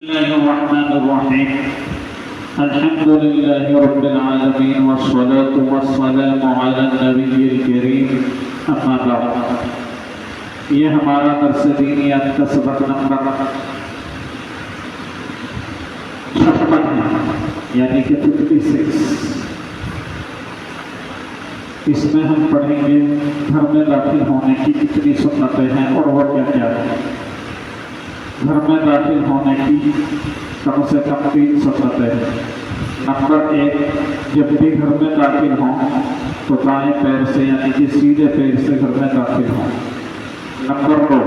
الله الرحمن الرحيم الحمد لله رب العالمين والصلاة والسلام على النبي الكريم اما بعد یہ ہمارا درس دینیات کا سبق نمبر 56 ہے یعنی کہ 56۔ اس میں ہم پڑھیں گے گھر میں داخل ہونے کی کتنی سنتیں ہیں اور وہ کیا کیا ہے۔ گھر میں داخل ہونے کی کم سے کم 3 سنتیں ہیں۔ نمبر 1، جب بھی گھر میں داخل ہوں تو دائیں پیر سے یعنی کہ سیدھے پیر سے گھر میں داخل ہوں۔ نمبر 2،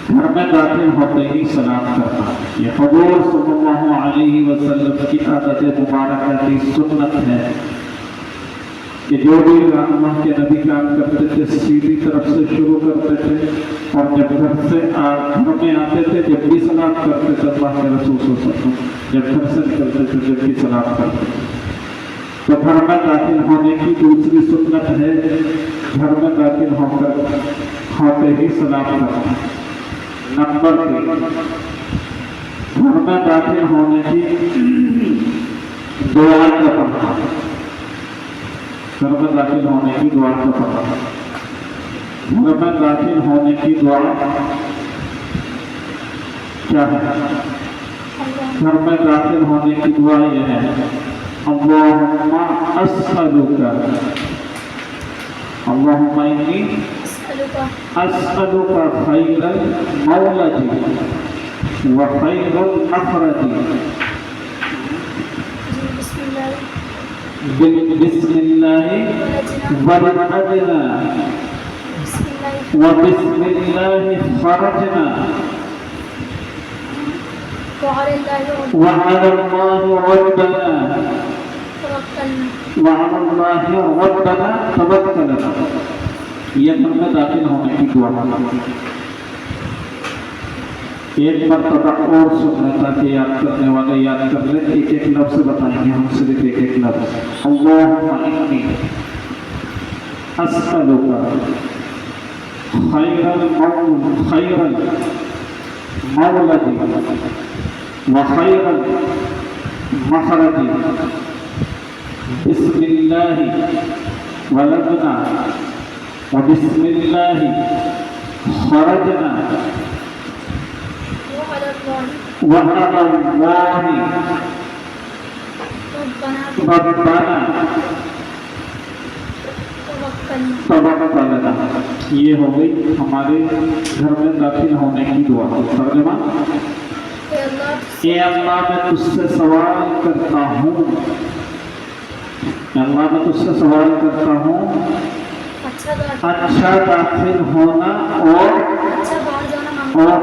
گھر میں داخل ہوتے ہی سلام کرنا۔ یہ حضور صلی اللہ علیہ وسلم کی عادت مبارکہ کی سنت ہے کہ جو بھی اللہ کے نبی کام کرتے تھے سیدھی طرف سے شروع کرتے تھے، اور جب گھر سے گھر میں آتے تھے جب بھی سلام کرتے تھے اللہ کے رسول صلی اللہ علیہ وسلم، جب گھر سے نکلتے تھے جب بھی سلام کرتے تھے۔ تو گھر میں داخل ہونے کی دوسری سنت ہے گھر میں داخل ہوتے ہی سلام کرنا۔ نمبر 3، گھر میں داخل ہونے کی دعا کا پڑھنا۔ گھر میں داخل ہونے کی دعا کا پڑھنا۔ گھر میں داخل ہونے کی دعا کیا ہے؟ گھر میں داخل ہونے کی دعا یہ ہے، اللہم اسألک، اللہم انی اسألک خیر المولد و خیر المخرج بسم اللہ ولدنا وبسم اللہ خرجنا وعلى الله ربنا توکلنا۔ یہ گھر میں داخل ہونے کی دعا۔ ایک مرتبہ اور سننا تاکہ یاد کرنے والے یاد کر لیں۔ ایک ایک لفظ بتائیں گے ہم، صرف ایک ایک لفظ۔ اللہم انی اسألک خیر المولد وخیر المخرج بسم اللہ ولدنا وبسم اللہ خرجنا وعلى الله ربنا توکلنا۔ یہ ہو گئی ہمارے گھر میں داخل ہونے کی دعا۔ ترجمہ، اے اللہ میں تجھ سے سوال کرتا ہوں، اے اللہ میں تجھ سے سوال کرتا ہوں اچھا داخل ہونا اور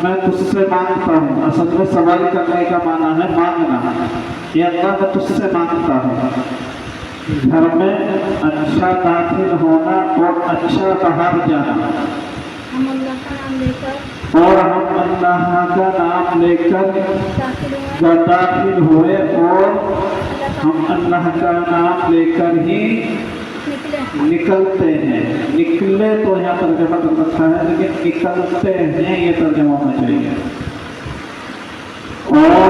میں تجھ سے مانگتا ہوں۔ اصل میں سوال کرنے کا معنی ہے مانگنا۔ اے اللہ میں تجھ سے مانگتا ہوں گھر میں اچھا داخل ہونا اور اچھا باہر جانا، اور ہم اللہ کا نام لے کر داخل ہوئے اور ہم اللہ کا نام لے کر ہی نکلتے ہیں۔ نکلے تو یہاں ترجمہ کر رکھا ہے لیکن نکلتے ہیں یہ ترجمہ ہونا چاہیے۔ اور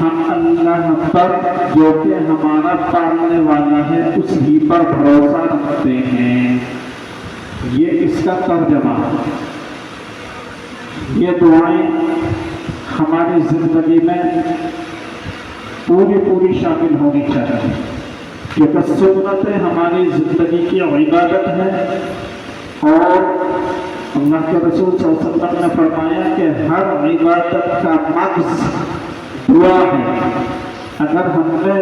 ہم اللہ پر جو کہ ہمارا پالنے والا ہے اس ہی پر بھروسہ رکھتے ہیں۔ یہ اس کا ترجمہ۔ یہ دعائیں ہماری زندگی میں پوری شامل ہونی چاہیے، کیونکہ سنتیں ہماری زندگی کی عبادت ہے، اور اللہ کے رسول صلی اللہ علیہ وسلم نے فرمایا کہ ہر عبادت کا مغز دعا ہے۔ اگر ہم نے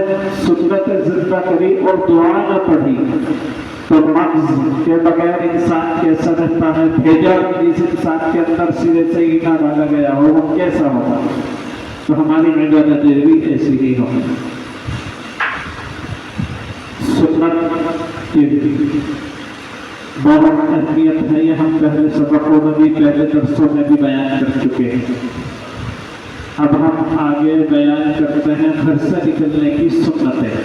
سنت زندہ کری اور دعا نہ پڑھی تو مغز کے بغیر انسان کیسا رہتا ہے؟ بھیجا جس انسان کے اندر سرے سے ہی نہ ڈالا گیا ہو وہ کیسا ہوگا؟ تو ہماری عبادت بھی ایسی ہی ہوگی۔ سنت کی بہت اہمیت ہے، یہ ہم پہلے سبقوں میں بھی پہلے درسوں میں بھی بیان کر چکے ہیں۔ اب ہم آگے بیان کرتے ہیں گھر سے نکلنے کی سنتیں۔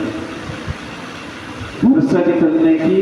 گھر سے نکلنے کی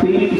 3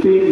3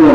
2,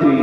3,